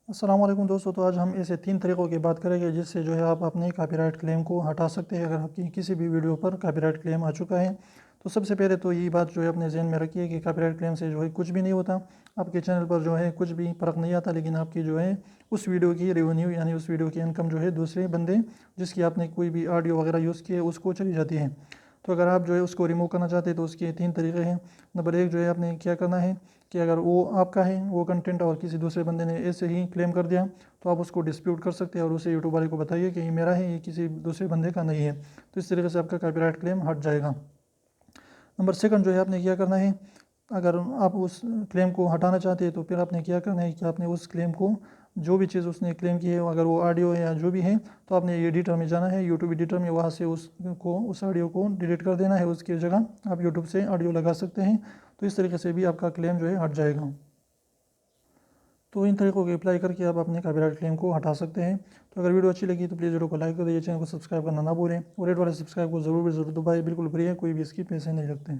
अस्सलाम वालेकुम दोस्तों। तो आज हम ऐसे 3 तरीक़ों की बात करेंगे जिससे जो है आप अपने कॉपीराइट क्लेम को हटा सकते हैं अगर आपकी किसी भी वीडियो पर कॉपीराइट क्लेम आ चुका है। तो सबसे पहले तो यही बात जो है अपने ज़हन में रखिए कि कॉपीराइट क्लेम से जो है कुछ भी नहीं होता। आपके चैनल पर जो है कुछ भी फ़र्क नहीं आता, लेकिन आपकी जो है उस वीडियो की रेवेन्यू यानी उस वीडियो की इनकम जो है दूसरे बंदे जिसकी आपने कोई भी ऑडियो वगैरह यूज़ किए उसको चली जाती है। तो अगर आप जो है उसको रिमूव करना चाहते हैं तो उसके 3 तरीके हैं। नंबर 1 जो है आपने क्या करना है कि अगर वो आपका है वो कंटेंट और किसी दूसरे बंदे ने ऐसे ही क्लेम कर दिया तो आप उसको डिस्प्यूट कर सकते हैं और उसे यूट्यूब वाले को बताइए कि ये मेरा है, ये किसी दूसरे बंदे का नहीं है। तो इस तरीके से आपका कॉपीराइट क्लेम हट जाएगा। नंबर सेकंड जो है आपने क्या करना है, अगर आप उस क्लेम को हटाना चाहते हैं तो फिर आपने क्या करना है कि आपने उस क्लेम को जो भी चीज़ उसने क्लेम की है, अगर वो ऑडियो है या जो भी है, तो आपने एडिटर में जाना है, यूट्यूब एडिटर में, वहाँ से उसको उस ऑडियो को डिलीट कर देना है। उसकी जगह आप यूट्यूब से ऑडियो लगा सकते हैं। तो इस तरीके से भी आपका क्लेम जो है हट जाएगा। तो इन तरीकों को अप्लाई करके आप अपने कॉपीराइट क्लेम को हटा सकते हैं। तो अगर वीडियो अच्छी लगी तो प्लीज़ वीडियो को लाइक कर दीजिए, चैनल को सब्सक्राइब करना ना भूलें और रेड वाले सब्सक्राइब को ज़रूर दबाइए, बिल्कुल फ्री है, कोई भी इसकी पैसे नहीं लगते।